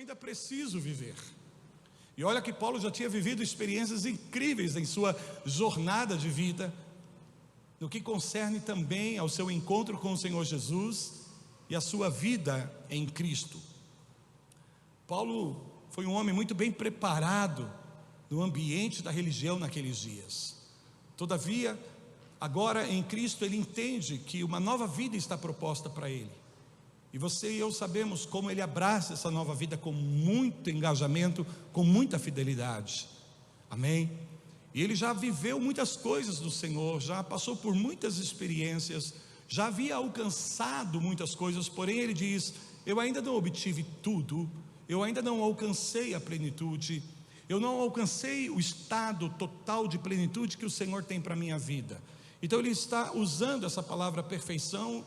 ainda preciso viver. E olha que Paulo já tinha vivido experiências incríveis em sua jornada de vida, no que concerne também ao seu encontro com o Senhor Jesus e a sua vida em Cristo. Paulo foi um homem muito bem preparado no ambiente da religião naqueles dias. Todavia, agora em Cristo ele entende que uma nova vida está proposta para ele. E você e eu sabemos como ele abraça essa nova vida com muito engajamento, com muita fidelidade. Amém? E ele já viveu muitas coisas do Senhor, já passou por muitas experiências, já havia alcançado muitas coisas, porém ele diz: eu ainda não obtive tudo, eu ainda não alcancei a plenitude, eu não alcancei o estado total de plenitude que o Senhor tem para a minha vida. Então ele está usando essa palavra perfeição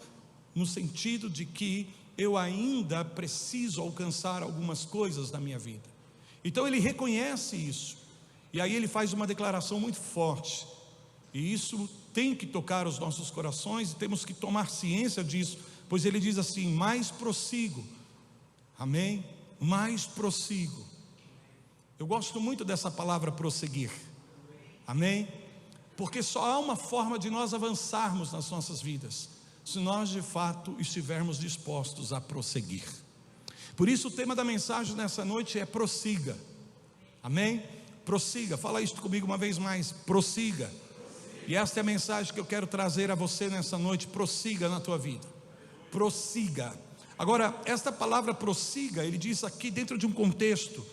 no sentido de que eu ainda preciso alcançar algumas coisas na minha vida. Então ele reconhece isso, e aí ele faz uma declaração muito forte, e isso tem que tocar os nossos corações, e temos que tomar ciência disso, pois ele diz assim: mais prossigo. Amém? Mais prossigo. Eu gosto muito dessa palavra prosseguir. Amém? Porque só há uma forma de nós avançarmos nas nossas vidas, se nós de fato estivermos dispostos a prosseguir. Por isso o tema da mensagem nessa noite é prossiga. Amém? Prossiga, fala isso comigo uma vez mais: prossiga. E esta é a mensagem que eu quero trazer a você nessa noite: prossiga na tua vida. Prossiga. Agora, esta palavra prossiga, ele diz aqui dentro de um contexto,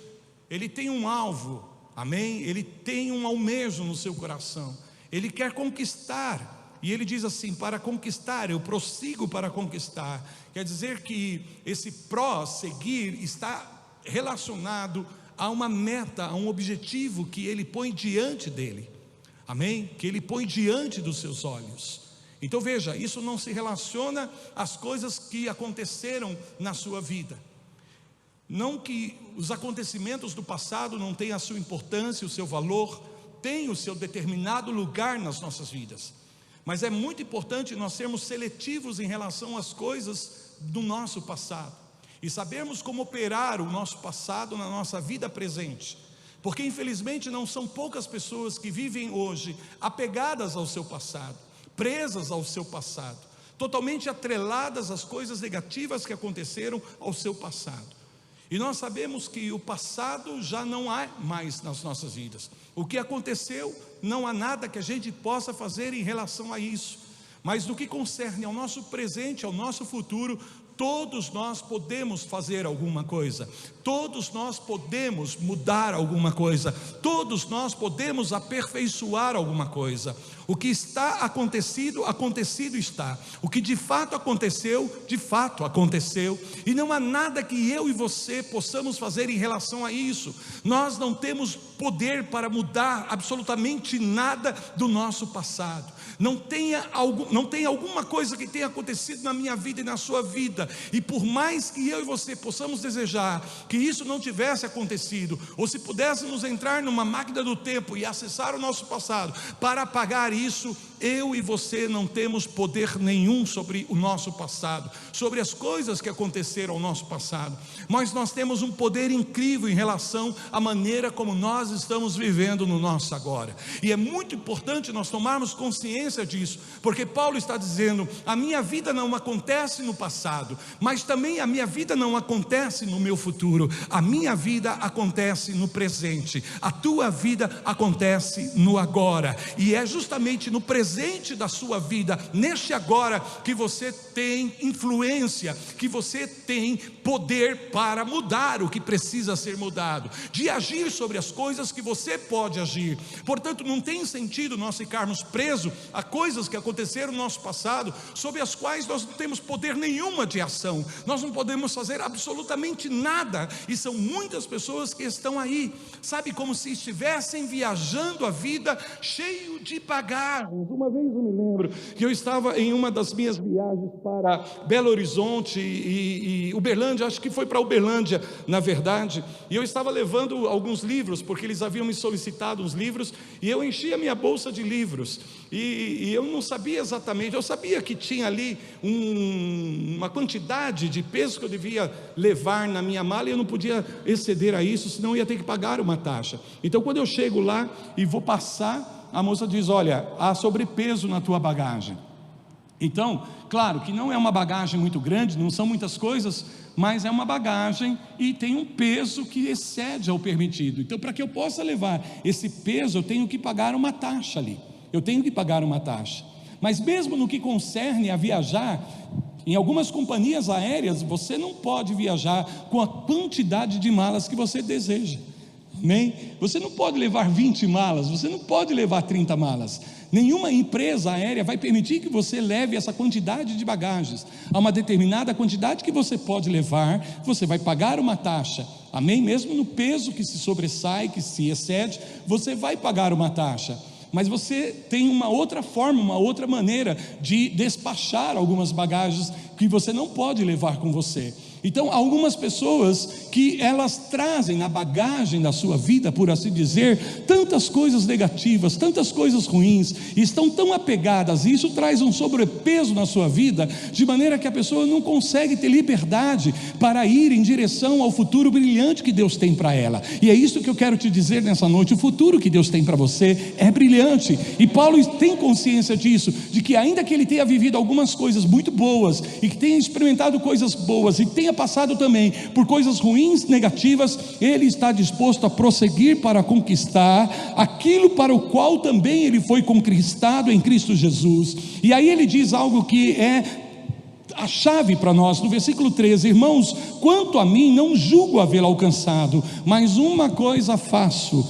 ele tem um alvo, amém? Ele tem um almejo no seu coração, ele quer conquistar, e ele diz assim: para conquistar, eu prossigo para conquistar. Quer dizer que esse prosseguir está relacionado a uma meta, a um objetivo que ele põe diante dele, amém? Que ele põe diante dos seus olhos. Então veja, isso não se relaciona às coisas que aconteceram na sua vida. Não que os acontecimentos do passado não tenham a sua importância, o seu valor, tem o seu determinado lugar nas nossas vidas, mas é muito importante nós sermos seletivos em relação às coisas do nosso passado, e sabermos como operar o nosso passado na nossa vida presente, porque infelizmente não são poucas pessoas que vivem hoje apegadas ao seu passado, presas ao seu passado, totalmente atreladas às coisas negativas que aconteceram ao seu passado. E nós sabemos que o passado já não há mais nas nossas vidas. O que aconteceu, não há nada que a gente possa fazer em relação a isso. Mas no que concerne ao nosso presente, ao nosso futuro, todos nós podemos fazer alguma coisa, todos nós podemos mudar alguma coisa, todos nós podemos aperfeiçoar alguma coisa. O que está acontecido, acontecido está. O que de fato aconteceu, de fato aconteceu. E não há nada que eu e você possamos fazer em relação a isso. Nós não temos poder para mudar absolutamente nada do nosso passado. Não tem alguma coisa que tenha acontecido na minha vida e na sua vida, e por mais que eu e você possamos desejar que isso não tivesse acontecido, ou se pudéssemos entrar numa máquina do tempo e acessar o nosso passado para apagar isso, eu e você não temos poder nenhum sobre o nosso passado, sobre as coisas que aconteceram ao nosso passado, mas nós temos um poder incrível em relação à maneira como nós estamos vivendo no nosso agora. E é muito importante nós tomarmos consciência disso, porque Paulo está dizendo: a minha vida não acontece no passado, mas também a minha vida não acontece no meu futuro, a minha vida acontece no presente, a tua vida acontece no agora, e é justamente no presente da sua vida, neste agora, que você tem influência, que você tem poder para mudar o que precisa ser mudado, de agir sobre as coisas que você pode agir. Portanto, não tem sentido nós ficarmos presos a coisas que aconteceram no nosso passado, sobre as quais nós não temos poder nenhuma de ação, nós não podemos fazer absolutamente nada, e são muitas pessoas que estão aí, sabe, como se estivessem viajando a vida cheio de bagagens. Uma vez eu me lembro que eu estava em uma das minhas viagens para Belo Horizonte e Uberlândia, acho que foi para Uberlândia, na verdade, e eu estava levando alguns livros, porque eles haviam me solicitado uns livros, e eu enchi a minha bolsa de livros, e eu não sabia exatamente, eu sabia que tinha ali uma quantidade de peso que eu devia levar na minha mala, e eu não podia exceder a isso, senão eu ia ter que pagar uma taxa. Então quando eu chego lá e vou passar, a moça diz: olha, há sobrepeso na tua bagagem. Então, claro que não é uma bagagem muito grande, não são muitas coisas, mas é uma bagagem e tem um peso que excede ao permitido. Então, para que eu possa levar esse peso, eu tenho que pagar uma taxa ali, eu tenho que pagar uma taxa. Mas mesmo no que concerne a viajar, em algumas companhias aéreas, você não pode viajar com a quantidade de malas que você deseja. Amém? Você não pode levar 20 malas, você não pode levar 30 malas. Nenhuma empresa aérea vai permitir que você leve essa quantidade de bagagens. Há uma determinada quantidade que você pode levar, você vai pagar uma taxa. Amém? Mesmo no peso que se sobressai, que se excede, você vai pagar uma taxa. Mas você tem uma outra forma, uma outra maneira de despachar algumas bagagens que você não pode levar com você. Então, algumas pessoas que elas trazem na bagagem da sua vida, por assim dizer, tantas coisas negativas, tantas coisas ruins, e estão tão apegadas, e isso traz um sobrepeso na sua vida, de maneira que a pessoa não consegue ter liberdade para ir em direção ao futuro brilhante que Deus tem para ela. E é isso que eu quero te dizer nessa noite: o futuro que Deus tem para você é brilhante, e Paulo tem consciência disso, de que ainda que ele tenha vivido algumas coisas muito boas, e que tenha experimentado coisas boas, e tenha passado também por coisas ruins, negativas, ele está disposto a prosseguir para conquistar aquilo para o qual também ele foi conquistado em Cristo Jesus. E aí ele diz algo que é a chave para nós, no versículo 13: irmãos, quanto a mim, não julgo havê-lo alcançado, mas uma coisa faço.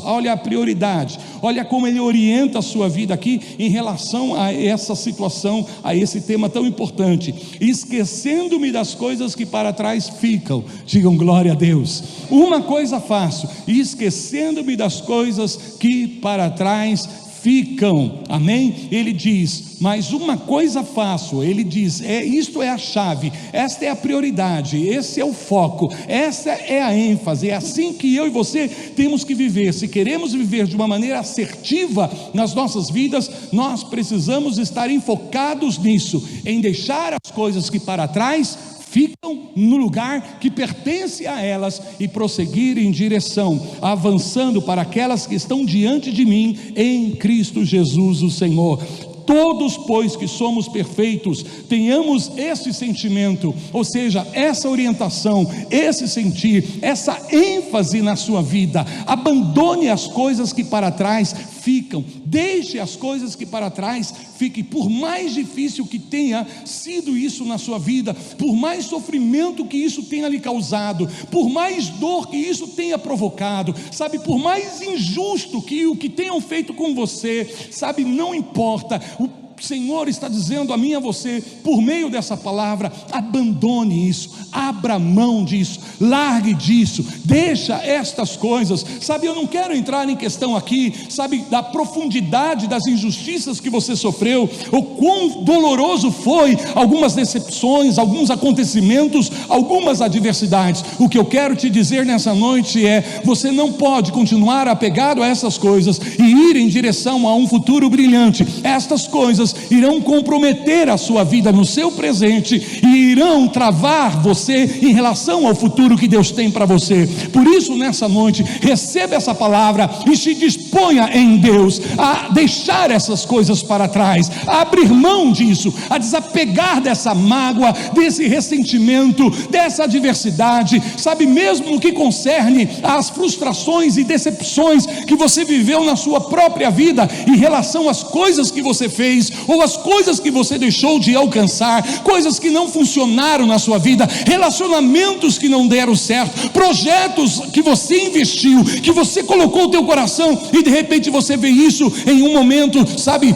Olha a prioridade, olha como ele orienta a sua vida aqui em relação a essa situação, a esse tema tão importante: esquecendo-me das coisas que para trás ficam. Digam glória a Deus. Uma coisa faço, esquecendo-me das coisas que para trás ficam. Amém? Ele diz: mas uma coisa faço. Ele diz, isto é a chave, esta é a prioridade, esse é o foco, essa é a ênfase. É assim que eu e você temos que viver. Se queremos viver de uma maneira assertiva nas nossas vidas, nós precisamos estar enfocados nisso, em deixar as coisas que para trás ficam no lugar que pertence a elas e prosseguir em direção, avançando para aquelas que estão diante de mim em Cristo Jesus o Senhor. Todos, pois, que somos perfeitos, tenhamos esse sentimento, ou seja, essa orientação, esse sentir, essa ênfase na sua vida. Abandone as coisas que para trás ficam, deixe as coisas que para trás fiquem. Por mais difícil que tenha sido isso na sua vida, por mais sofrimento que isso tenha lhe causado, por mais dor que isso tenha provocado, sabe, por mais injusto que o que tenham feito com você, sabe, não importa. O Senhor está dizendo a mim e a você, por meio dessa palavra: abandone isso, abra mão disso, largue disso, deixa estas coisas. Sabe, eu não quero entrar em questão aqui, sabe, da profundidade das injustiças que você sofreu, ou quão doloroso foi algumas decepções, alguns acontecimentos, algumas adversidades. O que eu quero te dizer nessa noite é: você não pode continuar apegado a essas coisas e ir em direção a um futuro brilhante. Estas coisas irão comprometer a sua vida no seu presente e irão travar você em relação ao futuro que Deus tem para você. Por isso, nessa noite, receba essa palavra e se disponha em Deus a deixar essas coisas para trás, a abrir mão disso, a desapegar dessa mágoa, desse ressentimento, dessa adversidade, sabe, mesmo no que concerne às frustrações e decepções que você viveu na sua própria vida em relação às coisas que você fez, ou as coisas que você deixou de alcançar, coisas que não funcionaram na sua vida, relacionamentos que não deram certo, projetos que você investiu, que você colocou o teu coração, e de repente você vê isso em um momento, sabe,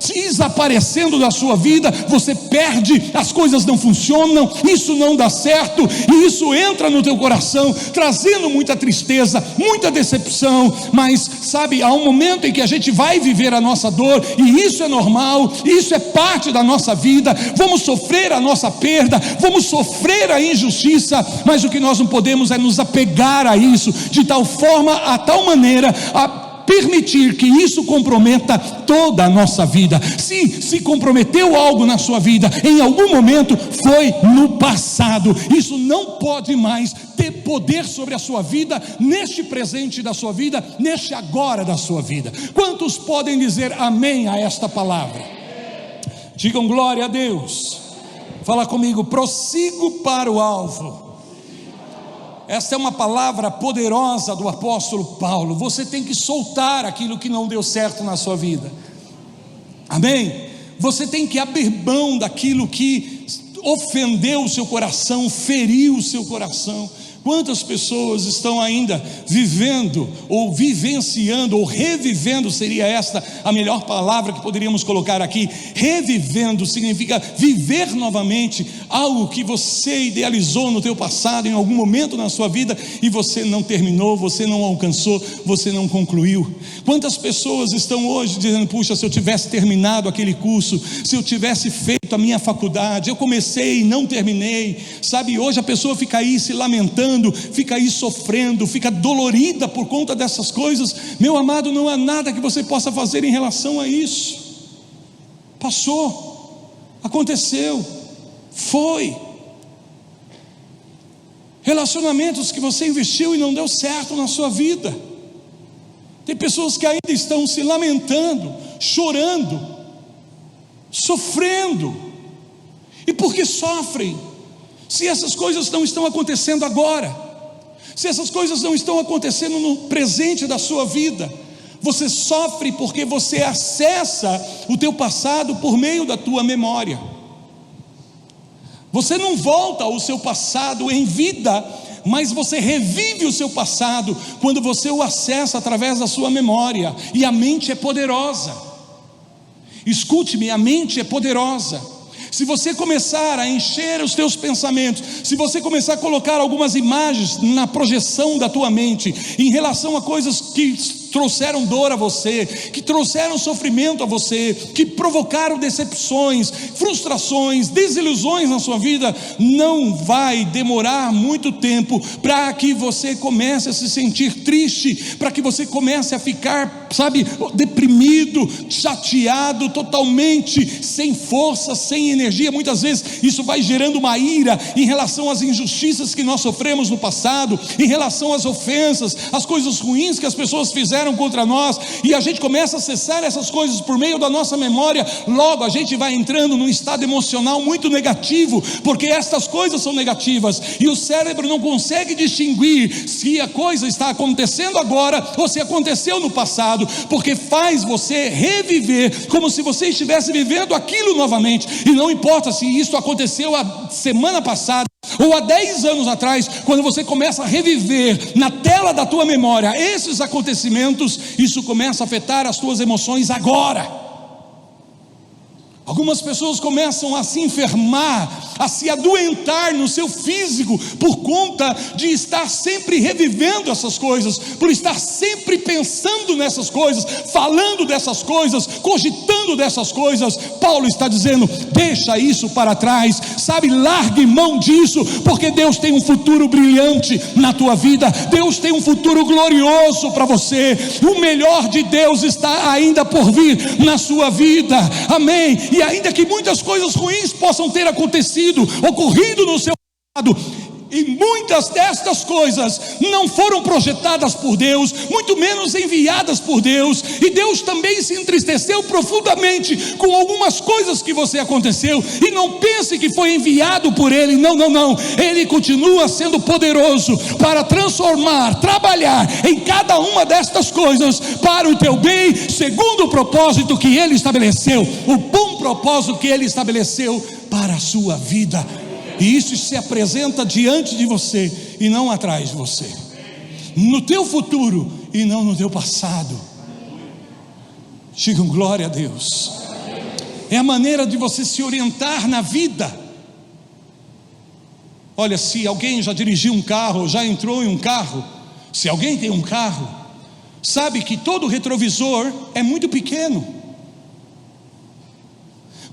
desaparecendo da sua vida, você perde, as coisas não funcionam, isso não dá certo, e isso entra no teu coração, trazendo muita tristeza, muita decepção. Mas sabe, há um momento em que a gente vai viver a nossa dor, e isso é normal, isso é parte da nossa vida. Vamos sofrer a nossa perda, vamos sofrer a injustiça, mas o que nós não podemos é nos apegar a isso, de tal forma, a tal maneira, a permitir que isso comprometa toda a nossa vida. Se comprometeu algo na sua vida, em algum momento, foi no passado. Isso não pode mais ter poder sobre a sua vida, neste presente da sua vida, neste agora da sua vida. Quantos podem dizer amém a esta palavra? Digam glória a Deus. Fala comigo: prossigo para o alvo. Esta é uma palavra poderosa do apóstolo Paulo. Você tem que soltar aquilo que não deu certo na sua vida, amém? Você tem que abrir mão daquilo que ofendeu o seu coração, feriu o seu coração. Quantas pessoas estão ainda vivendo, ou vivenciando, ou revivendo, seria esta a melhor palavra que poderíamos colocar aqui. Revivendo significa viver novamente algo que você idealizou no teu passado, em algum momento na sua vida, e você não terminou, você não alcançou, você não concluiu. Quantas pessoas estão hoje dizendo: puxa, se eu tivesse terminado aquele curso, se eu tivesse feito a minha faculdade, eu comecei e não terminei. Sabe, hoje a pessoa fica aí se lamentando, fica aí sofrendo, fica dolorida por conta dessas coisas. Meu amado, não há nada que você possa fazer em relação a isso. Passou, aconteceu, foi. Relacionamentos que você investiu e não deu certo na sua vida. Tem pessoas que ainda estão se lamentando, chorando, sofrendo. E por que sofrem? Se essas coisas não estão acontecendo agora, se essas coisas não estão acontecendo no presente da sua vida, você sofre porque você acessa o teu passado por meio da tua memória. Você não volta ao seu passado em vida, mas você revive o seu passado quando você o acessa através da sua memória. E a mente é poderosa. Escute-me, a mente é poderosa. Se você começar a encher os teus pensamentos, se você começar a colocar algumas imagens na projeção da tua mente, em relação a coisas que trouxeram dor a você, que trouxeram sofrimento a você, que provocaram decepções, frustrações, desilusões na sua vida, não vai demorar muito tempo para que você comece a se sentir triste, para que você comece a ficar, sabe, deprimido, chateado, totalmente sem força, sem energia. Muitas vezes isso vai gerando uma ira em relação às injustiças que nós sofremos no passado, em relação às ofensas, às coisas ruins que as pessoas fizeram contra nós, e a gente começa a acessar essas coisas por meio da nossa memória. Logo a gente vai entrando num estado emocional muito negativo, porque estas coisas são negativas, e o cérebro não consegue distinguir se a coisa está acontecendo agora ou se aconteceu no passado, porque faz você reviver como se você estivesse vivendo aquilo novamente. E não importa se isso aconteceu a semana passada ou há 10 anos atrás, quando você começa a reviver na tela da tua memória esses acontecimentos, isso começa a afetar as tuas emoções agora. Algumas pessoas começam a se enfermar, a se adoentar no seu físico, por conta de estar sempre revivendo essas coisas, por estar sempre pensando nessas coisas, falando dessas coisas, cogitando dessas coisas. Paulo está dizendo: deixa isso para trás, sabe, largue mão disso, porque Deus tem um futuro brilhante na tua vida, Deus tem um futuro glorioso para você, o melhor de Deus está ainda por vir na sua vida, amém? E ainda que muitas coisas ruins possam ter ocorrido no seu passado, e muitas destas coisas não foram projetadas por Deus, muito menos enviadas por Deus, e Deus também se entristeceu profundamente com algumas coisas que você aconteceu. E não pense que foi enviado por Ele, não, Ele continua sendo poderoso para transformar, trabalhar em cada uma destas coisas para o teu bem, segundo o propósito que Ele estabeleceu, o bom propósito que Ele estabeleceu para a sua vida. E isso se apresenta diante de você e não atrás de você, no teu futuro e não no teu passado. Digam glória a Deus. é a maneira de você se orientar na vida. Olha, se alguém já dirigiu um carro, já entrou em um carro, se alguém tem um carro, sabe que todo retrovisor é muito pequeno,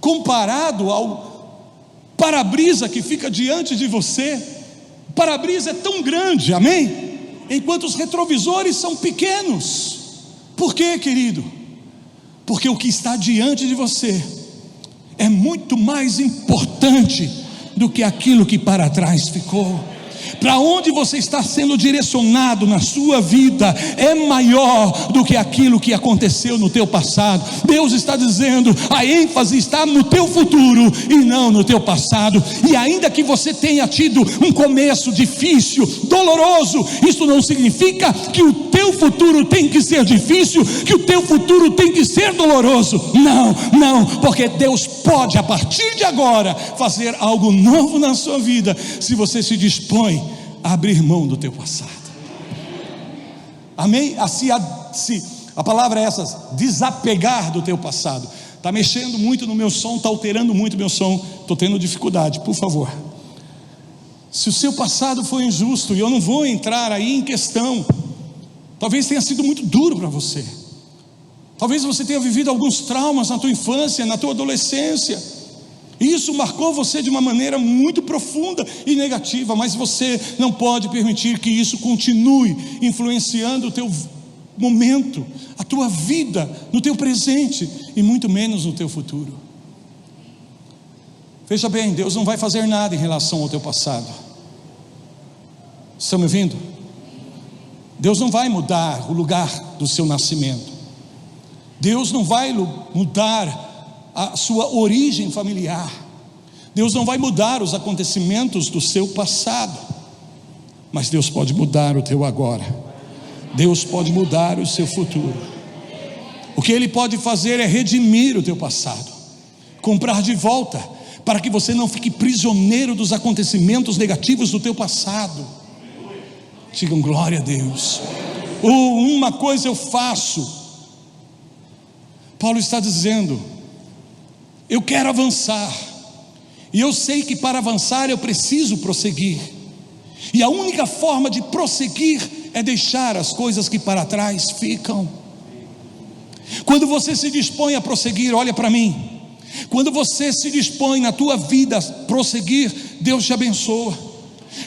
comparado ao para-brisa que fica diante de você. O para-brisa é tão grande, amém? Enquanto os retrovisores são pequenos. Por quê, querido? Porque o que está diante de você é muito mais importante do que aquilo que para trás ficou. Para onde você está sendo direcionado na sua vida é maior do que aquilo que aconteceu no teu passado. Deus está dizendo, a ênfase está no teu futuro e não no teu passado. E ainda que você tenha tido um começo difícil, doloroso, isso não significa que o teu futuro tem que ser difícil, que o teu futuro tem que ser doloroso. Não, porque Deus pode a partir de agora fazer algo novo na sua vida, se você se dispõe a abrir mão do teu passado. Amém? A palavra é essa, desapegar do teu passado. Está mexendo muito no meu som, está alterando muito o meu som, estou tendo dificuldade, por favor. Se o seu passado foi injusto, e eu não vou entrar aí em questão, talvez tenha sido muito duro para você, talvez você tenha vivido alguns traumas na tua infância, na tua adolescência, e isso marcou você de uma maneira muito profunda e negativa, mas você não pode permitir que isso continue influenciando o teu momento, a tua vida, no teu presente e muito menos no teu futuro. Veja bem, Deus não vai fazer nada em relação ao teu passado. Estão me ouvindo? Deus não vai mudar o lugar do seu nascimento. Deus não vai mudar a sua origem familiar. Deus não vai mudar os acontecimentos do seu passado, mas Deus pode mudar o teu agora. Deus pode mudar o seu futuro. O que Ele pode fazer é redimir o teu passado, comprar de volta, para que você não fique prisioneiro dos acontecimentos negativos do teu passado. Digam glória a Deus. Uma coisa eu faço. Paulo está dizendo, eu quero avançar, e eu sei que para avançar eu preciso prosseguir, e a única forma de prosseguir é deixar as coisas que para trás ficam. Quando você se dispõe a prosseguir, olha para mim, quando você se dispõe na tua vida a prosseguir, Deus te abençoa.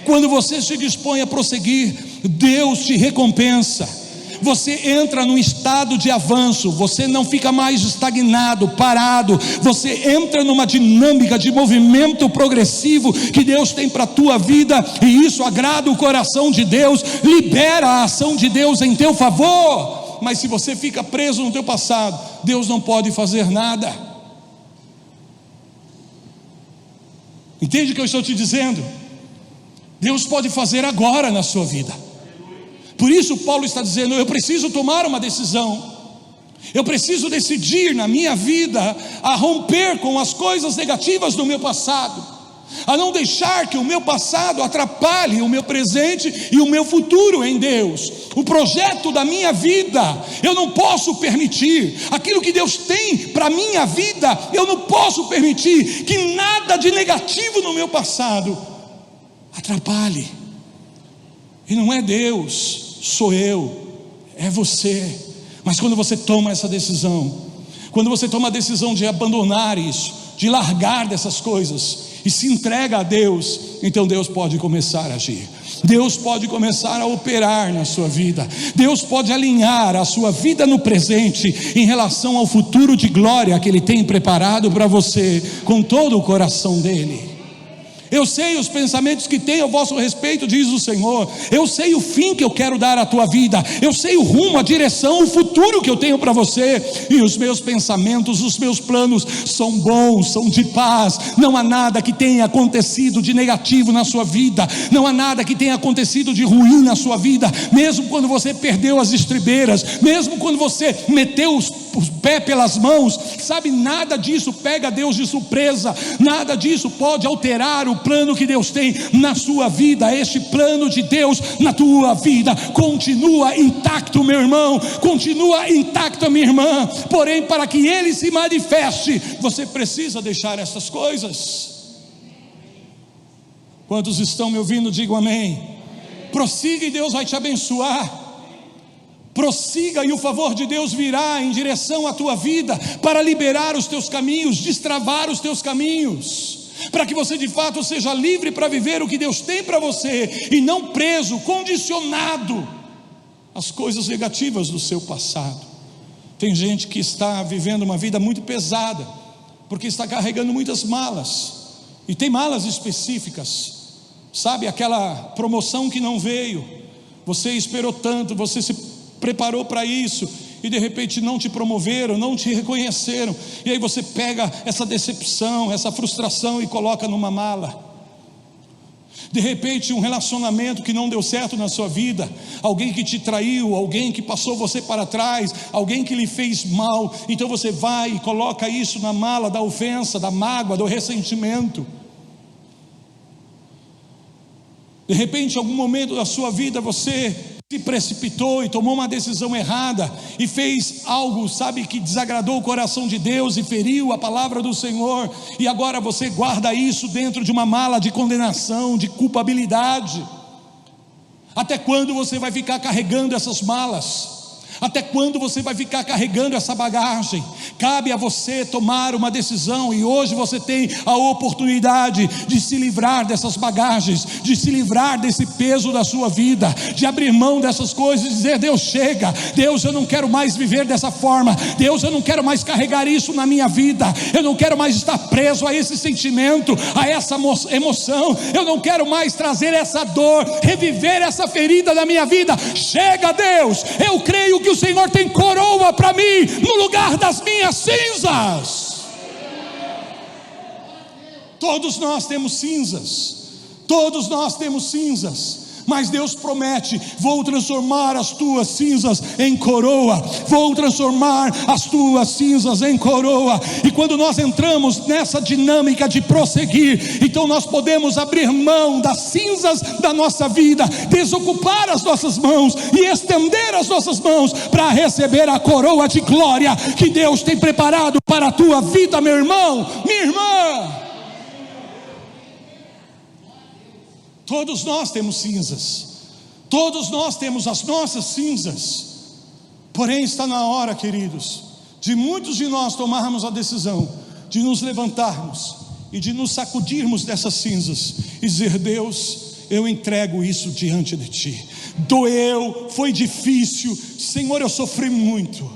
Quando você se dispõe a prosseguir, Deus te recompensa. Você entra num estado de avanço, você não fica mais estagnado, parado, você entra numa dinâmica de movimento progressivo que Deus tem para a tua vida, e isso agrada o coração de Deus, libera a ação de Deus em teu favor. Mas se você fica preso no teu passado, Deus não pode fazer nada. Entende o que eu estou te dizendo? Deus pode fazer agora na sua vida. Por isso Paulo está dizendo, eu preciso tomar uma decisão, eu preciso decidir na minha vida a romper com as coisas negativas do meu passado, a não deixar que o meu passado atrapalhe o meu presente e o meu futuro em Deus, o projeto da minha vida. Eu não posso permitir aquilo que Deus tem para a minha vida, eu não posso permitir que nada de negativo no meu passado atrapalhe. E não é Deus, sou eu, é você. Mas quando você toma essa decisão, quando você toma a decisão de abandonar isso, de largar dessas coisas e se entrega a Deus, então Deus pode começar a agir. Deus pode começar a operar na sua vida. Deus pode alinhar a sua vida no presente em relação ao futuro de glória que Ele tem preparado para você, com todo o coração dEle. Eu sei os pensamentos que tenho a vosso respeito, diz o Senhor. Eu sei o fim que eu quero dar à tua vida. Eu sei o rumo, a direção, o futuro que eu tenho para você. E os meus pensamentos, os meus planos são bons, são de paz. Não há nada que tenha acontecido de negativo na sua vida. Não há nada que tenha acontecido de ruim na sua vida. Mesmo quando você perdeu as estribeiras, mesmo quando você meteu os pé pelas mãos, sabe, nada disso pega Deus de surpresa, nada disso pode alterar o plano que Deus tem na sua vida. Este plano de Deus na tua vida continua intacto, meu irmão, continua intacto, minha irmã. Porém, para que Ele se manifeste, você precisa deixar essas coisas. Quantos estão me ouvindo, digam amém. Prossiga e Deus vai te abençoar. Prossiga e o favor de Deus virá em direção à tua vida, para liberar os teus caminhos, destravar os teus caminhos, para que você de fato seja livre para viver o que Deus tem para você, e não preso, condicionado às coisas negativas do seu passado. Tem gente que está vivendo uma vida muito pesada, porque está carregando muitas malas, e tem malas específicas, sabe, aquela promoção que não veio, você esperou tanto, você se preparou para isso, e de repente não te promoveram, não te reconheceram, e aí você pega essa decepção, essa frustração e coloca numa mala. De repente um relacionamento que não deu certo na sua vida, alguém que te traiu, alguém que passou você para trás, alguém que lhe fez mal, então você vai e coloca isso na mala da ofensa, da mágoa, do ressentimento. De repente, em algum momento da sua vida, você se precipitou e tomou uma decisão errada, e fez algo, sabe, que desagradou o coração de Deus e feriu a palavra do Senhor, e agora você guarda isso dentro de uma mala de condenação, de culpabilidade. Até quando você vai ficar carregando essas malas? Até quando você vai ficar carregando essa bagagem? Cabe a você tomar uma decisão, e hoje você tem a oportunidade de se livrar dessas bagagens, de se livrar desse peso da sua vida, de abrir mão dessas coisas e dizer: Deus, chega, Deus, eu não quero mais viver dessa forma, Deus, eu não quero mais carregar isso na minha vida, eu não quero mais estar preso a esse sentimento, a essa emoção, eu não quero mais trazer essa dor, reviver essa ferida da minha vida. Chega, Deus, eu creio que o Senhor tem coroa para mim no lugar das minhas cinzas. Todos nós temos cinzas, todos nós temos cinzas, mas Deus promete: vou transformar as tuas cinzas em coroa, vou transformar as tuas cinzas em coroa. E quando nós entramos nessa dinâmica de prosseguir, então nós podemos abrir mão das cinzas da nossa vida, desocupar as nossas mãos e estender as nossas mãos para receber a coroa de glória que Deus tem preparado para a tua vida, meu irmão, minha irmã. Todos nós temos cinzas, todos nós temos as nossas cinzas, porém está na hora, queridos, de muitos de nós tomarmos a decisão de nos levantarmos e de nos sacudirmos dessas cinzas e dizer: Deus, eu entrego isso diante de Ti. Doeu, foi difícil, Senhor, eu sofri muito,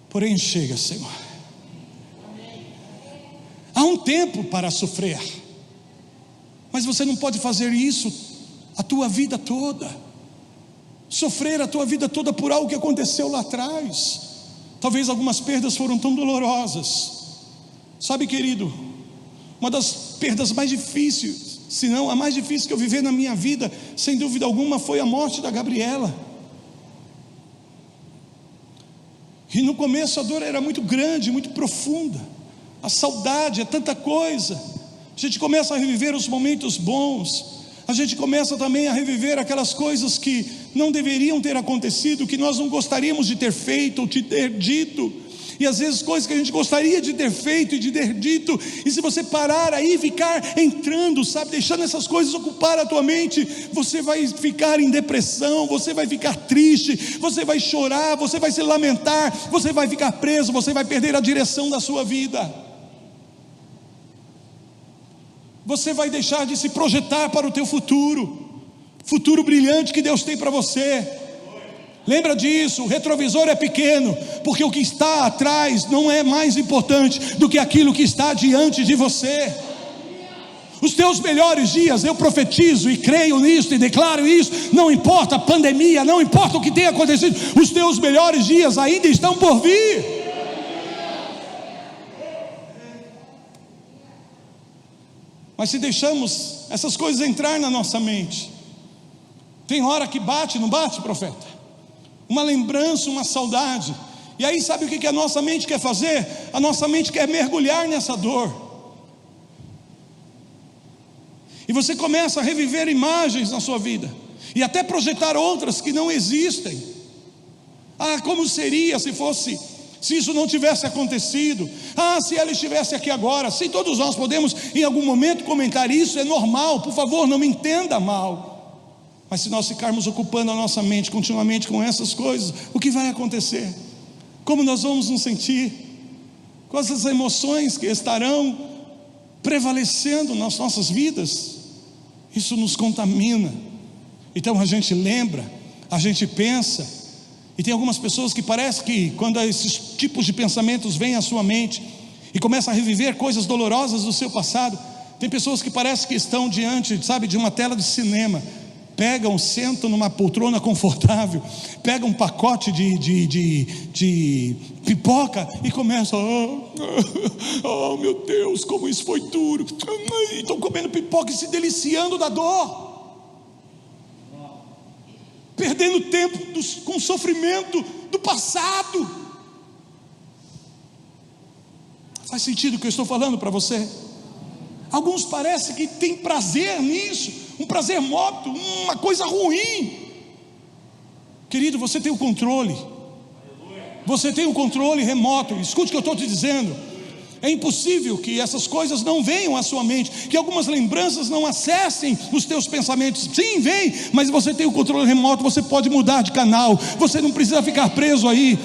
porém chega, Senhor. Há um tempo para sofrer, mas você não pode fazer isso a tua vida toda, sofrer a tua vida toda por algo que aconteceu lá atrás. Talvez algumas perdas foram tão dolorosas. Sabe, querido, uma das perdas mais difíceis, se não a mais difícil que eu vivi na minha vida, sem dúvida alguma, foi a morte da Gabriela. E no começo a dor era muito grande, muito profunda, a saudade, é tanta coisa. A gente começa a reviver os momentos bons, a gente começa também a reviver aquelas coisas que não deveriam ter acontecido, que nós não gostaríamos de ter feito ou de ter dito, e às vezes coisas que a gente gostaria de ter feito e de ter dito, e se você parar aí e ficar entrando, sabe, deixando essas coisas ocupar a tua mente, você vai ficar em depressão, você vai ficar triste, você vai chorar, você vai se lamentar, você vai ficar preso, você vai perder a direção da sua vida. Você vai deixar de se projetar para o teu futuro brilhante que Deus tem para você. Lembra disso, o retrovisor é pequeno, porque o que está atrás não é mais importante do que aquilo que está diante de você. Os teus melhores dias, eu profetizo e creio nisso e declaro isso, não importa a pandemia, não importa o que tenha acontecido, os teus melhores dias ainda estão por vir. Mas se deixamos essas coisas entrar na nossa mente, tem hora que bate, não bate, profeta? Uma lembrança, uma saudade, E aí sabe o que a nossa mente quer fazer? A nossa mente quer mergulhar nessa dor. E você começa a reviver imagens na sua vida, e até projetar outras que não existem. Como seria se isso não tivesse acontecido? Se ela estivesse aqui agora. Sim, todos nós podemos em algum momento comentar isso, é normal, por favor, não me entenda mal. Mas se nós ficarmos ocupando a nossa mente continuamente com essas coisas, o que vai acontecer? Como nós vamos nos sentir? Quais as emoções que estarão prevalecendo nas nossas vidas? Isso nos contamina. Então a gente lembra, a gente pensa, e tem algumas pessoas que parece que quando esses tipos de pensamentos vêm à sua mente e começam a reviver coisas dolorosas do seu passado, tem pessoas que parece que estão diante, de uma tela de cinema, sentam numa poltrona confortável, pegam um pacote de pipoca e começam, oh meu Deus, como isso foi duro, estão comendo pipoca e se deliciando da dor, perdendo tempo com o sofrimento do passado. Faz sentido o que eu estou falando para você? Alguns parecem que têm prazer nisso, um prazer morto, uma coisa ruim. Querido, você tem o controle. Você tem o controle remoto. Escute o que eu estou te dizendo. É impossível que essas coisas não venham à sua mente, que algumas lembranças não acessem os teus pensamentos. Sim, vem, mas você tem o controle remoto, você pode mudar de canal, você não precisa ficar preso aí.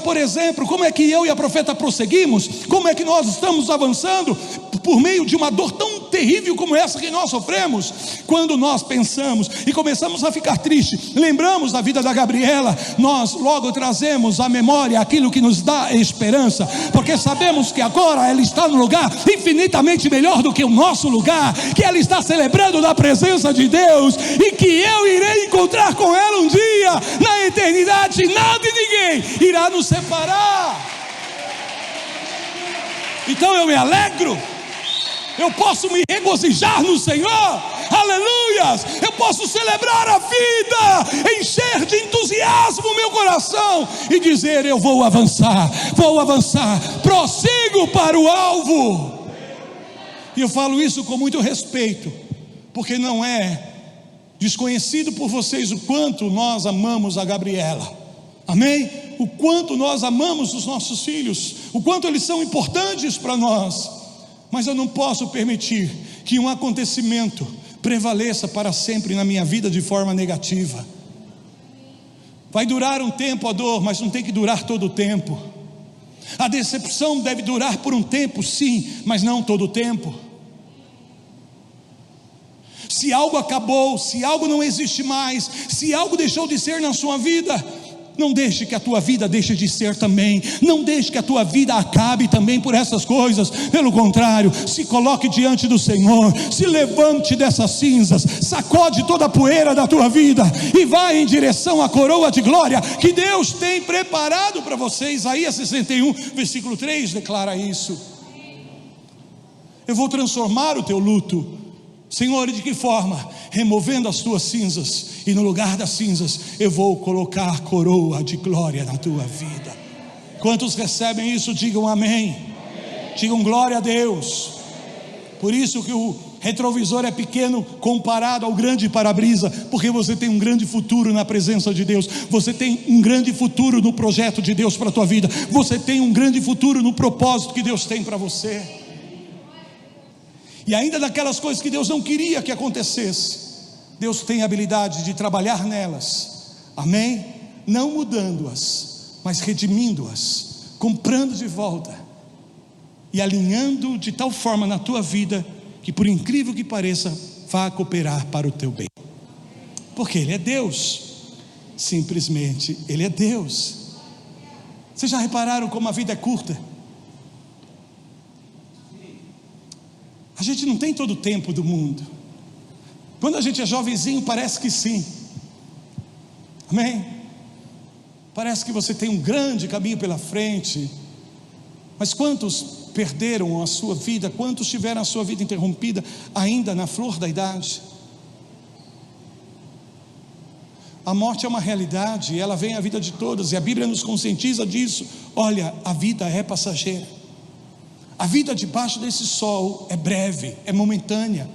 Por exemplo, como é que eu e a profeta prosseguimos? Como é que nós estamos avançando por meio de uma dor tão terrível como essa que nós sofremos? Quando nós pensamos e começamos a ficar tristes, lembramos da vida da Gabriela, nós logo trazemos à memória aquilo que nos dá esperança, porque sabemos que agora ela está no lugar infinitamente melhor do que o nosso lugar, que ela está celebrando da presença de Deus, e que eu irei encontrar com ela um dia na eternidade. Nada e ninguém irá nos separar. Então eu me alegro, eu posso me regozijar no Senhor, aleluias, eu posso celebrar a vida, encher de entusiasmo o meu coração e dizer: eu vou avançar, prossigo para o alvo. E eu falo isso com muito respeito, porque não é desconhecido por vocês o quanto nós amamos a Gabriela, amém? O quanto nós amamos os nossos filhos, o quanto eles são importantes para nós. Mas eu não posso permitir que um acontecimento prevaleça para sempre na minha vida de forma negativa. Vai durar um tempo a dor, mas não tem que durar todo o tempo. A decepção deve durar por um tempo, sim, mas não todo o tempo. Se algo acabou, se algo não existe mais, se algo deixou de ser na sua vida, não deixe que a tua vida deixe de ser também. Não deixe que a tua vida acabe também por essas coisas. Pelo contrário, se coloque diante do Senhor, se levante dessas cinzas, sacode toda a poeira da tua vida e vá em direção à coroa de glória que Deus tem preparado para você. Isaías 61, versículo 3 declara isso. Eu vou transformar o teu luto, Senhor, de que forma? Removendo as tuas cinzas, e no lugar das cinzas eu vou colocar coroa de glória na tua vida. Quantos recebem isso? Digam amém, digam glória a Deus. Por isso que o retrovisor é pequeno comparado ao grande para-brisa, porque você tem um grande futuro na presença de Deus, você tem um grande futuro no projeto de Deus para a tua vida, você tem um grande futuro no propósito que Deus tem para você. E ainda daquelas coisas que Deus não queria que acontecesse, Deus tem a habilidade de trabalhar nelas, amém? Não mudando-as, mas redimindo-as, comprando de volta e alinhando de tal forma na tua vida que, por incrível que pareça, vá cooperar para o teu bem, porque Ele é Deus, simplesmente Ele é Deus. Vocês já repararam como a vida é curta? A gente não tem todo o tempo do mundo. Quando a gente é jovenzinho parece que sim, amém? Parece que você tem um grande caminho pela frente, mas quantos perderam a sua vida, quantos tiveram a sua vida interrompida ainda na flor da idade? a morte é uma realidade, e ela vem à vida de todas, e a Bíblia nos conscientiza disso. Olha, a vida é passageira. A vida debaixo desse sol é breve, é momentânea.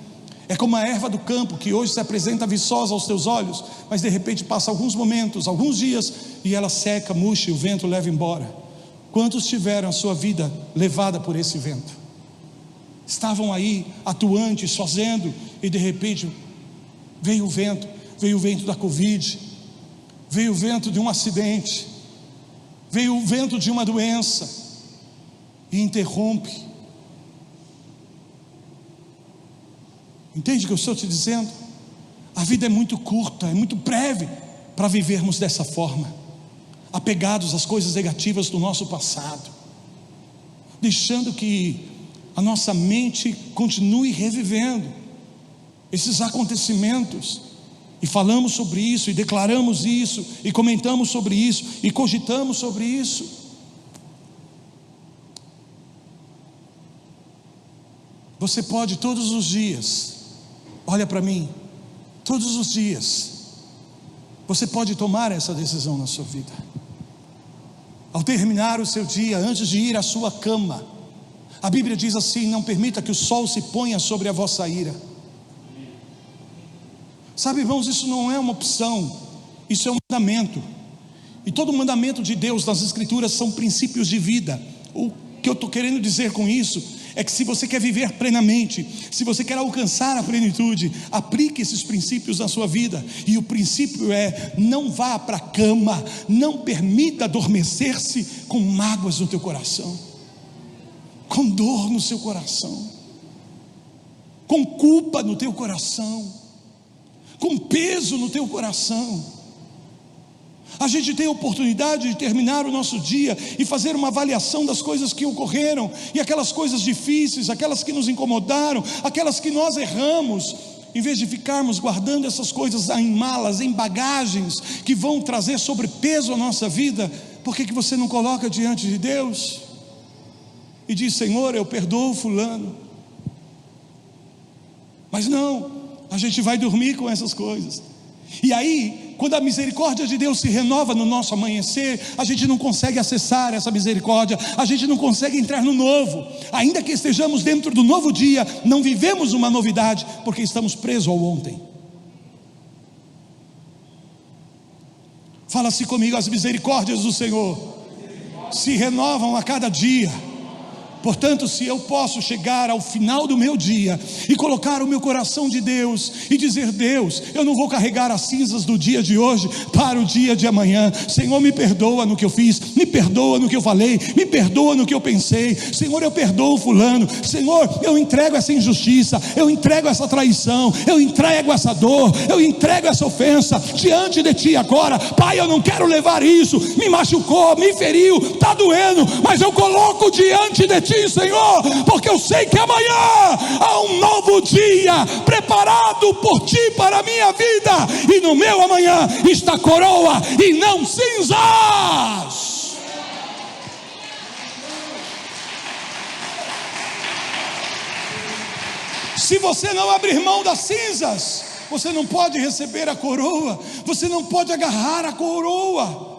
É como a erva do campo, que hoje se apresenta viçosa aos teus olhos, mas de repente passa alguns momentos, alguns dias, e ela seca, murcha e o vento leva embora. Quantos tiveram a sua vida levada por esse vento? Estavam aí atuantes, fazendo, e de repente veio o vento da Covid, veio o vento de um acidente, veio o vento de uma doença, e interrompe. Entende o que eu estou te dizendo? A vida é muito curta, é muito breve para vivermos dessa forma, apegados às coisas negativas do nosso passado, deixando que a nossa mente continue revivendo esses acontecimentos, e falamos sobre isso, e declaramos isso, e comentamos sobre isso, e cogitamos sobre isso. Você pode todos os dias, olha para mim, todos os dias, você pode tomar essa decisão na sua vida. Ao terminar o seu dia, antes de ir à sua cama, a Bíblia diz assim: não permita que o sol se ponha sobre a vossa ira. Sabe, irmãos, isso não é uma opção, isso é um mandamento. E todo mandamento de Deus nas Escrituras são princípios de vida. O que eu estou querendo dizer com isso é que se você quer viver plenamente, se você quer alcançar a plenitude, aplique esses princípios na sua vida. E o princípio é: não vá para a cama, não permita adormecer-se com mágoas no teu coração, com dor no seu coração, com culpa no teu coração, com peso no teu coração. A gente tem a oportunidade de terminar o nosso dia e fazer uma avaliação das coisas que ocorreram, e aquelas coisas difíceis, aquelas que nos incomodaram, aquelas que nós erramos. Em vez de ficarmos guardando essas coisas em malas, em bagagens, que vão trazer sobrepeso à nossa vida, por que você não coloca diante de Deus e diz: Senhor, eu perdoo fulano? Mas não, a gente vai dormir com essas coisas. E aí, quando a misericórdia de Deus se renova no nosso amanhecer, a gente não consegue acessar essa misericórdia, a gente não consegue entrar no novo. Ainda que estejamos dentro do novo dia, não vivemos uma novidade, porque estamos presos ao ontem. Fala-se comigo: as misericórdias do Senhor se renovam a cada dia. Portanto, se eu posso chegar ao final do meu dia e colocar o meu coração de Deus e dizer: Deus, eu não vou carregar as cinzas do dia de hoje para o dia de amanhã. Senhor, me perdoa no que eu fiz, me perdoa no que eu falei, me perdoa no que eu pensei. Senhor, eu perdoo fulano. Senhor, eu entrego essa injustiça, eu entrego essa traição, eu entrego essa dor, eu entrego essa ofensa diante de Ti agora. Pai, eu não quero levar isso, me machucou, me feriu, está doendo, mas eu coloco diante de Ti, Senhor, porque eu sei que amanhã há um novo dia preparado por Ti para a minha vida, e no meu amanhã está coroa e não cinzas. Se você não abrir mão das cinzas, você não pode receber a coroa, você não pode agarrar a coroa.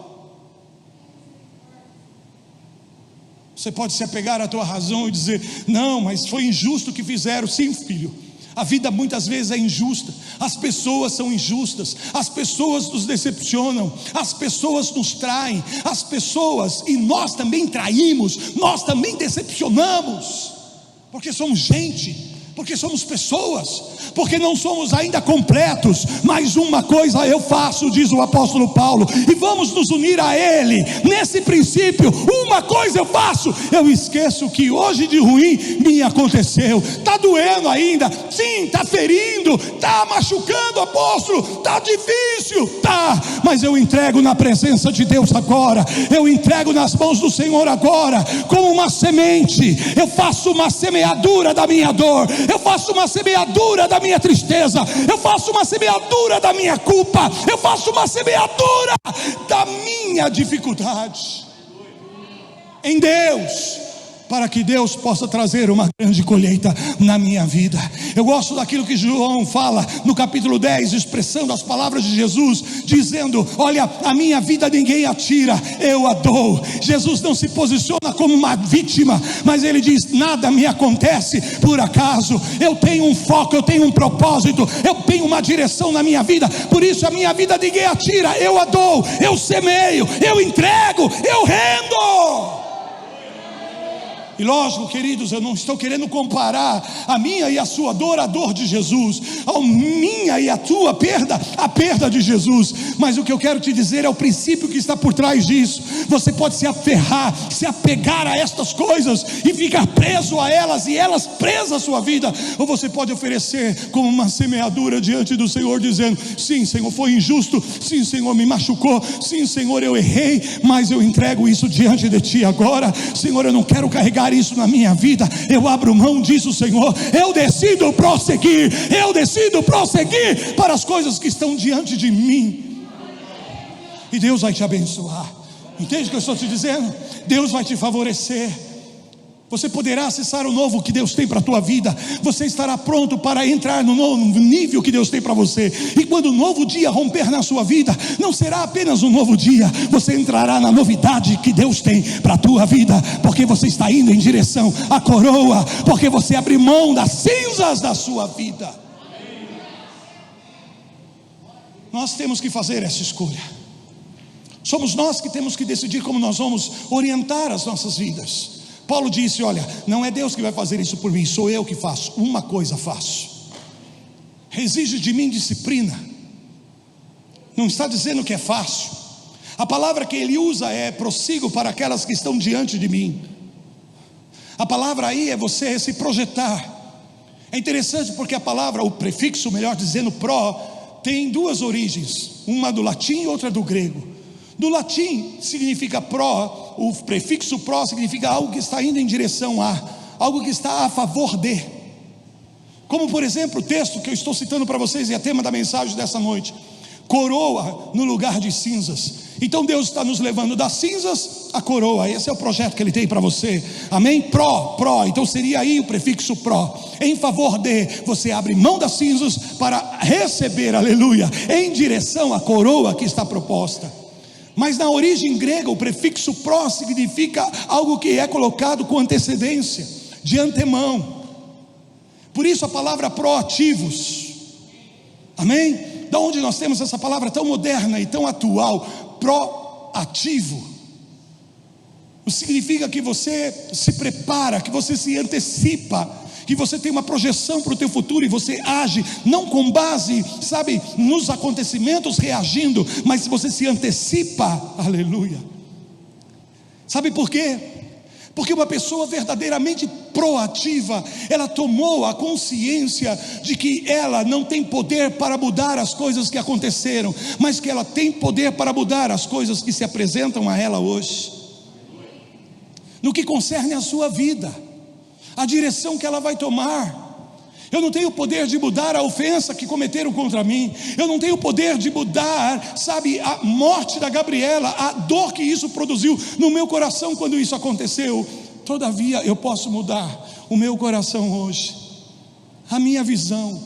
Você pode se apegar à tua razão e dizer: não, mas foi injusto o que fizeram. Sim, filho, a vida muitas vezes é injusta, as pessoas são injustas, as pessoas nos decepcionam, as pessoas nos traem, as pessoas, e nós também traímos, nós também decepcionamos, porque somos gente, porque somos pessoas, porque não somos ainda completos. Mas uma coisa eu faço, diz o apóstolo Paulo, e vamos nos unir a ele nesse princípio: uma coisa eu faço, eu esqueço que hoje de ruim me aconteceu. Está doendo ainda, sim, está ferindo, está machucando, apóstolo, está difícil, tá, mas eu entrego na presença de Deus agora, eu entrego nas mãos do Senhor agora, como uma semente. Eu faço uma semeadura da minha dor, eu faço uma semeadura da minha tristeza, eu faço uma semeadura da minha culpa, eu faço uma semeadura da minha dificuldade. Em Deus, para que Deus possa trazer uma grande colheita na minha vida. Eu gosto daquilo que João fala no capítulo 10, expressando as palavras de Jesus, dizendo: olha, a minha vida ninguém a tira, eu a dou. Jesus não se posiciona como uma vítima, mas ele diz: nada me acontece por acaso. Eu tenho um foco, eu tenho um propósito, eu tenho uma direção na minha vida. Por isso a minha vida ninguém a tira, eu a dou, eu semeio, eu entrego, eu rendo. E lógico, queridos, eu não estou querendo comparar a minha e a sua dor à dor de Jesus, a minha e a tua perda à perda de Jesus. Mas o que eu quero te dizer é o princípio que está por trás disso. Você pode se aferrar, se apegar a estas coisas e ficar preso a elas, e elas presas à sua vida. Ou você pode oferecer como uma semeadura diante do Senhor, dizendo: sim, Senhor, foi injusto, sim, Senhor, me machucou, sim, Senhor, eu errei, mas eu entrego isso diante de Ti agora. Senhor, eu não quero carregar isso na minha vida, eu abro mão disso, Senhor. Eu decido prosseguir para as coisas que estão diante de mim, e Deus vai te abençoar. Entende o que eu estou te dizendo? Deus vai te favorecer. Você poderá acessar o novo que Deus tem para a tua vida. Você estará pronto para entrar no novo nível que Deus tem para você. E quando o novo dia romper na sua vida, não será apenas um novo dia, você entrará na novidade que Deus tem para a tua vida, porque você está indo em direção à coroa, porque você abre mão das cinzas da sua vida. Nós temos que fazer essa escolha. Somos nós que temos que decidir como nós vamos orientar as nossas vidas. Paulo disse: olha, não é Deus que vai fazer isso por mim, sou eu que faço. Uma coisa faço, exige de mim disciplina. Não está dizendo que é fácil. A palavra que ele usa é: prossigo para aquelas que estão diante de mim. A palavra aí é você se projetar. É interessante porque a palavra, o prefixo, melhor dizendo, pró, tem duas origens, uma do latim e outra do grego. Do latim significa pró, o prefixo pró significa algo que está indo em direção a, algo que está a favor de. Como por exemplo o texto que eu estou citando para vocês, e é tema da mensagem dessa noite: coroa no lugar de cinzas. Então Deus está nos levando das cinzas à coroa. Esse é o projeto que Ele tem para você, amém? Pró, então seria aí o prefixo pró, em favor de. Você abre mão das cinzas para receber, aleluia, em direção à coroa que está proposta. Mas na origem grega, o prefixo pró significa algo que é colocado com antecedência, de antemão. Por isso a palavra proativos, amém? Da onde nós temos essa palavra tão moderna e tão atual, proativo. Significa que você se prepara, que você se antecipa, que você tem uma projeção para o teu futuro, e você age não com base, sabe, nos acontecimentos reagindo, mas você se antecipa, aleluia. Sabe por quê? Porque uma pessoa verdadeiramente proativa, ela tomou a consciência de que ela não tem poder para mudar as coisas que aconteceram, mas que ela tem poder para mudar as coisas que se apresentam a ela hoje, no que concerne a sua vida, a direção que ela vai tomar. Eu não tenho poder de mudar a ofensa que cometeram contra mim, eu não tenho poder de mudar, sabe, a morte da Gabriela, a dor que isso produziu no meu coração quando isso aconteceu. Todavia eu posso mudar o meu coração hoje, a minha visão,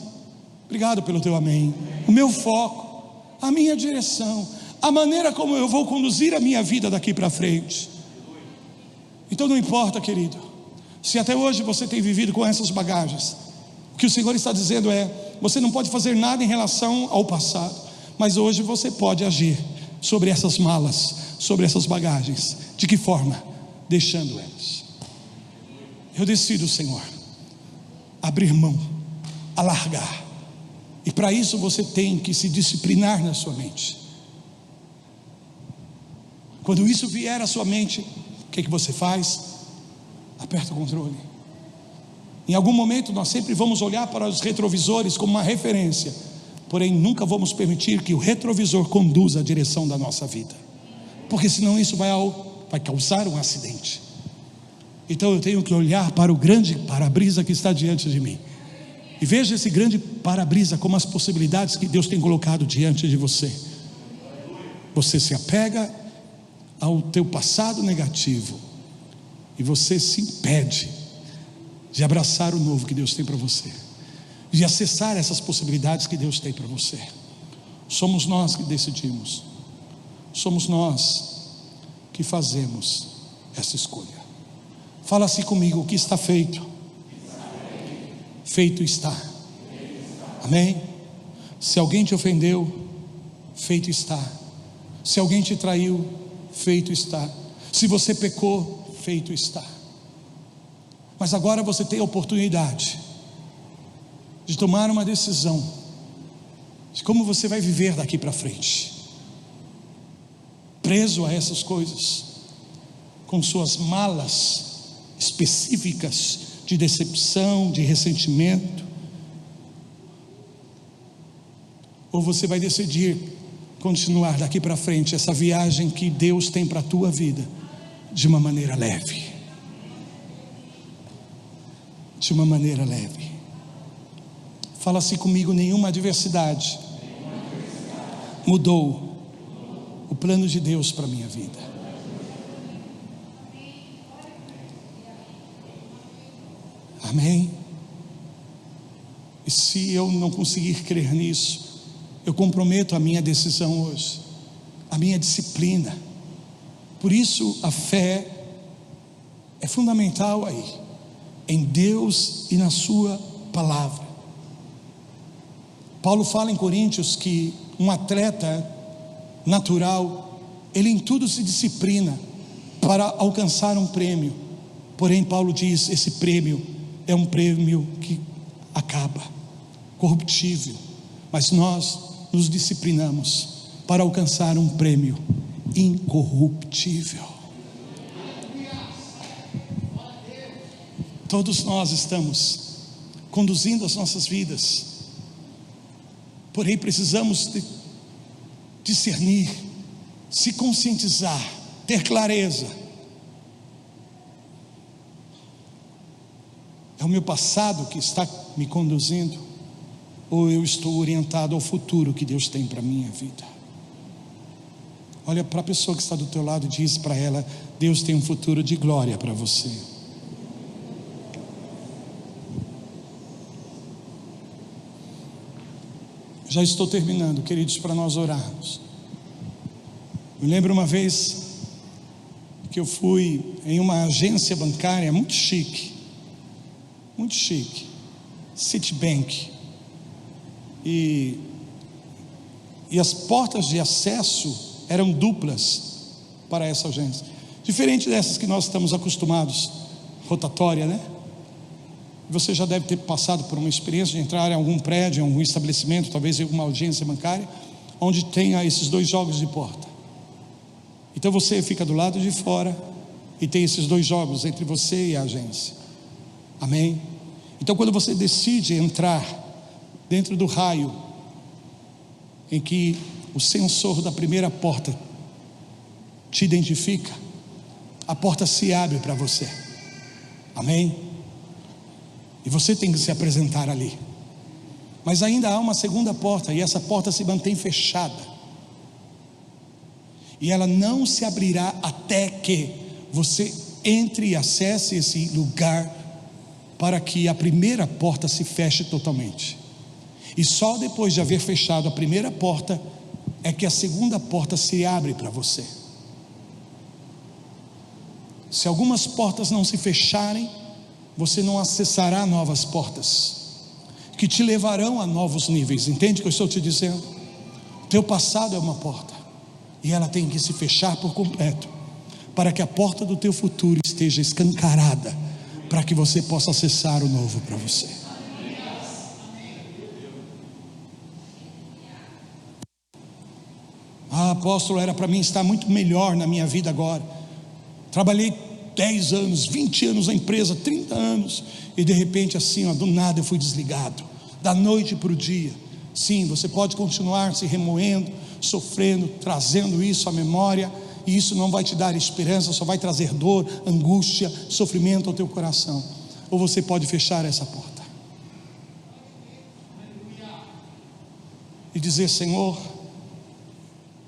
obrigado pelo teu amém, o meu foco, a minha direção, a maneira como eu vou conduzir a minha vida daqui para frente. Então não importa, querido, se até hoje você tem vivido com essas bagagens. O que o Senhor está dizendo é: você não pode fazer nada em relação ao passado, mas hoje você pode agir sobre essas malas, sobre essas bagagens. De que forma? Deixando elas. Eu decido, Senhor, abrir mão, alargar. E para isso você tem que se disciplinar na sua mente. Quando isso vier à sua mente, o que você faz? Aperta o controle. Em algum momento nós sempre vamos olhar para os retrovisores como uma referência, porém nunca vamos permitir que o retrovisor conduza a direção da nossa vida, porque senão isso vai causar um acidente. Então eu tenho que olhar para o grande para-brisa que está diante de mim, e veja esse grande para-brisa como as possibilidades que Deus tem colocado diante de você. Você se apega ao teu passado negativo, e você se impede de abraçar o novo que Deus tem para você, de acessar essas possibilidades que Deus tem para você. Somos nós que decidimos, somos nós que fazemos essa escolha. Fala assim comigo: o que está feito, feito está. Amém? Se alguém te ofendeu, feito está. Se alguém te traiu, feito está. Se você pecou, feito está. Mas agora você tem a oportunidade de tomar uma decisão de como você vai viver daqui para frente, preso a essas coisas, com suas malas específicas de decepção, de ressentimento. Ou você vai decidir continuar daqui para frente essa viagem que Deus tem para a tua vida de uma maneira leve. De uma maneira leve. Fala assim comigo: nenhuma adversidade mudou o plano de Deus para a minha vida. Amém? E se eu não conseguir crer nisso, eu comprometo a minha decisão hoje, a minha disciplina. Por isso a fé é fundamental aí, em Deus e na sua palavra. Paulo fala em Coríntios que um atleta natural, ele em tudo se disciplina para alcançar um prêmio. Porém Paulo diz: esse prêmio é um prêmio que acaba, corruptível. Mas nós nos disciplinamos para alcançar um prêmio incorruptível. Todos nós estamos conduzindo as nossas vidas, porém precisamos discernir, se conscientizar, ter clareza. É o meu passado que está me conduzindo, ou eu estou orientado ao futuro que Deus tem para a minha vida? Olha para a pessoa que está do teu lado e diz para ela: Deus tem um futuro de glória para você. Já estou terminando, queridos, para nós orarmos. Me lembro uma vez que eu fui em uma agência bancária muito chique, Citibank, e as portas de acesso eram duplas para essa agência, diferente dessas que nós estamos acostumados, rotatória, né? Você já deve ter passado por uma experiência de entrar em algum prédio, em algum estabelecimento, talvez em alguma agência bancária, onde tenha esses dois jogos de porta. Então você fica do lado de fora e tem esses dois jogos entre você e a agência. Amém? Então quando você decide entrar dentro do raio em que o sensor da primeira porta te identifica, a porta se abre para você. Amém? E você tem que se apresentar ali. Mas ainda há uma segunda porta, e essa porta se mantém fechada, e ela não se abrirá até que você entre e acesse esse lugar, para que a primeira porta se feche totalmente. E só depois de haver fechado a primeira porta é que a segunda porta se abre para você. Se algumas portas não se fecharem, você não acessará novas portas que te levarão a novos níveis. Entende o que eu estou te dizendo? Teu passado é uma porta, e ela tem que se fechar por completo, para que a porta do teu futuro esteja escancarada, para que você possa acessar o novo para você. Apóstolo, era para mim estar muito melhor na minha vida agora. Trabalhei 10 anos, 20 anos na empresa, 30 anos, e de repente assim, do nada eu fui desligado, da noite para o dia. Sim, você pode continuar se remoendo, sofrendo, trazendo isso à memória, e isso não vai te dar esperança, só vai trazer dor, angústia, sofrimento ao teu coração. Ou você pode fechar essa porta e dizer: Senhor,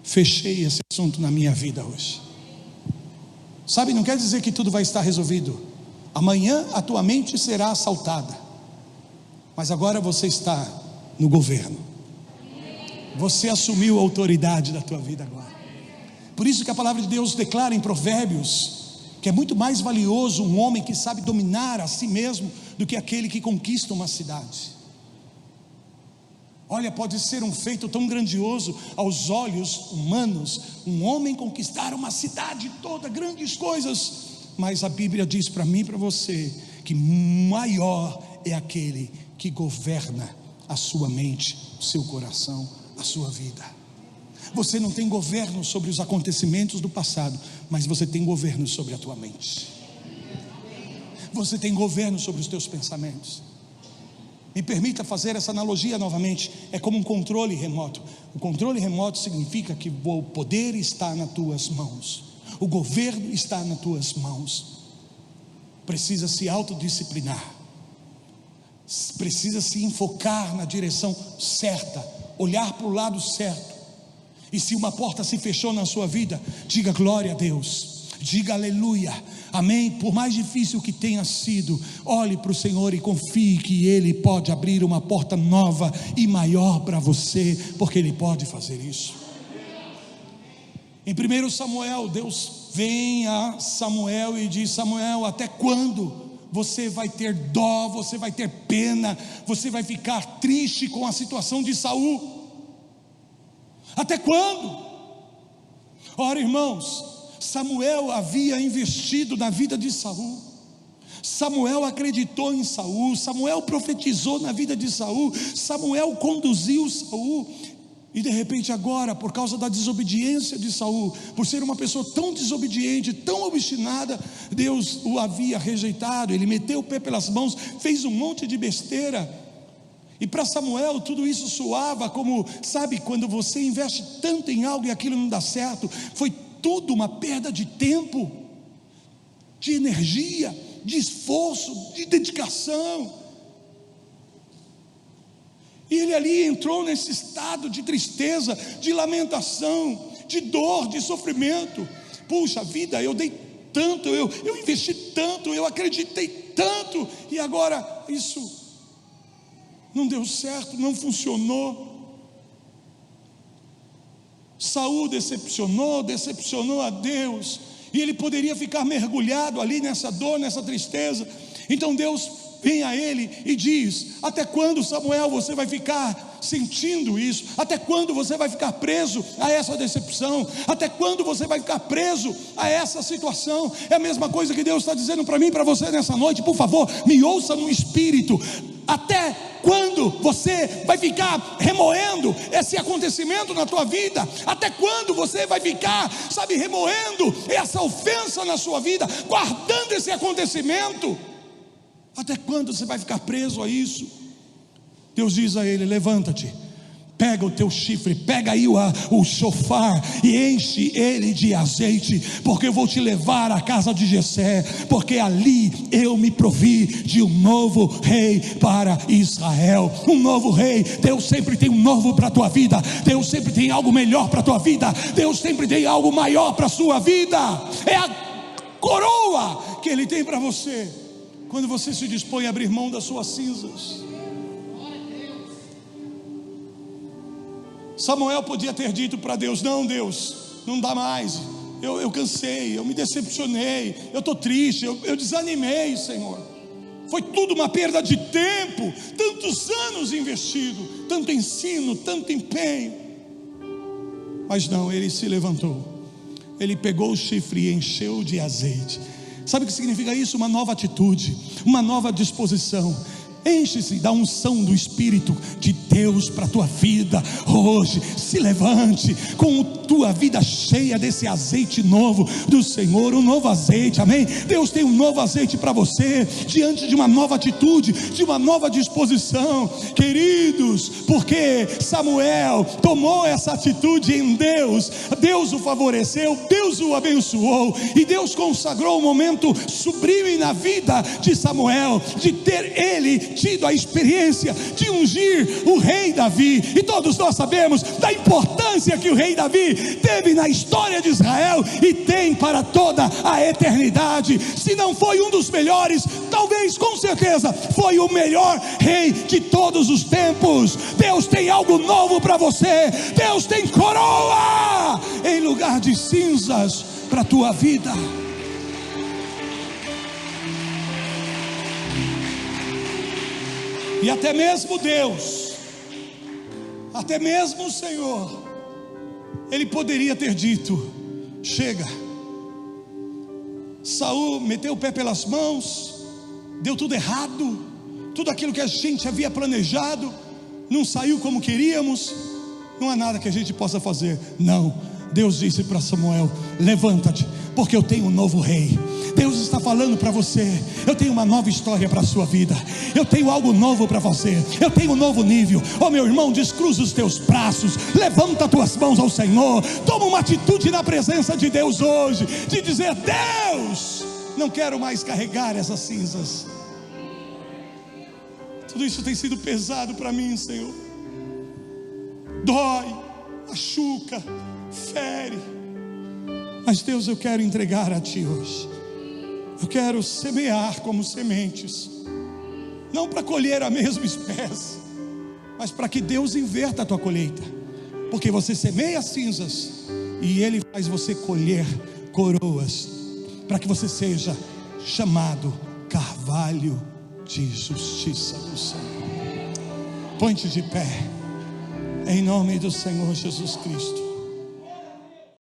fechei esse assunto na minha vida hoje. Sabe, não quer dizer que tudo vai estar resolvido. Amanhã a tua mente será assaltada, mas agora você está no governo. Você assumiu a autoridade da tua vida agora. Por isso que a palavra de Deus declara em Provérbios que é muito mais valioso um homem que sabe dominar a si mesmo do que aquele que conquista uma cidade. Olha, pode ser um feito tão grandioso aos olhos humanos, um homem conquistar uma cidade toda, grandes coisas, mas a Bíblia diz para mim e para você que maior é aquele que governa a sua mente, o seu coração, a sua vida. Você não tem governo sobre os acontecimentos do passado, mas você tem governo sobre a tua mente. Você tem governo sobre os teus pensamentos. Me permita fazer essa analogia novamente. É como um controle remoto. O controle remoto significa que o poder está nas tuas mãos, o governo está nas tuas mãos. Precisa se autodisciplinar, precisa se enfocar na direção certa, olhar para o lado certo. E se uma porta se fechou na sua vida, diga glória a Deus, diga aleluia, amém. Por mais difícil que tenha sido, olhe para o Senhor e confie que Ele pode abrir uma porta nova e maior para você, porque Ele pode fazer isso. Em 1 Samuel, Deus vem a Samuel e diz: Samuel, até quando você vai ter dó, você vai ter pena, você vai ficar triste com a situação de Saul? Até quando? Ora, irmãos, Samuel havia investido na vida de Saul. Samuel acreditou em Saul, Samuel profetizou na vida de Saul, Samuel conduziu Saul. E de repente agora, por causa da desobediência de Saul, por ser uma pessoa tão desobediente, tão obstinada, Deus o havia rejeitado. Ele meteu o pé pelas mãos, fez um monte de besteira. E para Samuel tudo isso soava como, sabe, quando você investe tanto em algo e aquilo não dá certo. Foi tudo uma perda de tempo, de energia, de esforço, de dedicação. E ele ali entrou nesse estado de tristeza, de lamentação, de dor, de sofrimento. Puxa vida, eu dei tanto, eu investi tanto, eu acreditei tanto, e agora isso não deu certo, não funcionou. Saul decepcionou a Deus, e ele poderia ficar mergulhado ali nessa dor, nessa tristeza. Então Deus vem a ele e diz: até quando, Samuel, você vai ficar sentindo isso? Até quando você vai ficar preso a essa decepção? Até quando você vai ficar preso a essa situação? É a mesma coisa que Deus está dizendo para mim e para você nessa noite. Por favor, me ouça no espírito. Até quando você vai ficar remoendo esse acontecimento na tua vida? Até quando você vai ficar, sabe, remoendo essa ofensa na sua vida, guardando esse acontecimento? Até quando você vai ficar preso a isso? Deus diz a ele: levanta-te, pega o teu chifre, pega aí o chofar e enche ele de azeite, porque eu vou te levar à casa de Jessé, porque ali eu me provi de um novo rei para Israel. Um novo rei. Deus sempre tem um novo para a tua vida, Deus sempre tem algo melhor para a tua vida, Deus sempre tem algo maior para a sua vida. É a coroa que Ele tem para você, quando você se dispõe a abrir mão das suas cinzas. Samuel podia ter dito para Deus: não, Deus, não dá mais, eu cansei, eu me decepcionei, eu estou triste, eu desanimei, Senhor. Foi tudo uma perda de tempo, tantos anos investido, tanto ensino, tanto empenho. Mas não, ele se levantou, ele pegou o chifre e encheu de azeite. Sabe o que significa isso? Uma nova atitude, uma nova disposição. Enche-se da unção do Espírito de Deus para a tua vida hoje. Se levante com a tua vida cheia desse azeite novo do Senhor, um novo azeite, amém? Deus tem um novo azeite para você, diante de uma nova atitude, de uma nova disposição, queridos, porque Samuel tomou essa atitude em Deus, Deus o favoreceu, Deus o abençoou, e Deus consagrou um momento sublime na vida de Samuel, de ter ele tido a experiência de ungir o rei Davi, e todos nós sabemos da importância que o rei Davi teve na história de Israel e tem para toda a eternidade. Se não foi um dos melhores, talvez, com certeza, foi o melhor rei de todos os tempos. Deus tem algo novo para você. Deus tem coroa em lugar de cinzas para a tua vida. E até mesmo Deus, até mesmo o Senhor, Ele poderia ter dito: chega. Saul meteu o pé pelas mãos, deu tudo errado, tudo aquilo que a gente havia planejado não saiu como queríamos, não há nada que a gente possa fazer. Não, Deus disse para Samuel: levanta-te, porque eu tenho um novo rei. Deus está falando para você: eu tenho uma nova história para a sua vida, eu tenho algo novo para você, eu tenho um novo nível. Oh meu irmão, descruza os teus braços, levanta as tuas mãos ao Senhor, toma uma atitude na presença de Deus hoje, de dizer: Deus, não quero mais carregar essas cinzas. Tudo isso tem sido pesado para mim, Senhor. Dói, machuca, fere. Mas Deus, eu quero entregar a Ti hoje. Eu quero semear como sementes, não para colher a mesma espécie, mas para que Deus inverta a tua colheita, porque você semeia cinzas e Ele faz você colher coroas, para que você seja chamado carvalho de justiça do Senhor. Põe-te de pé, em nome do Senhor Jesus Cristo.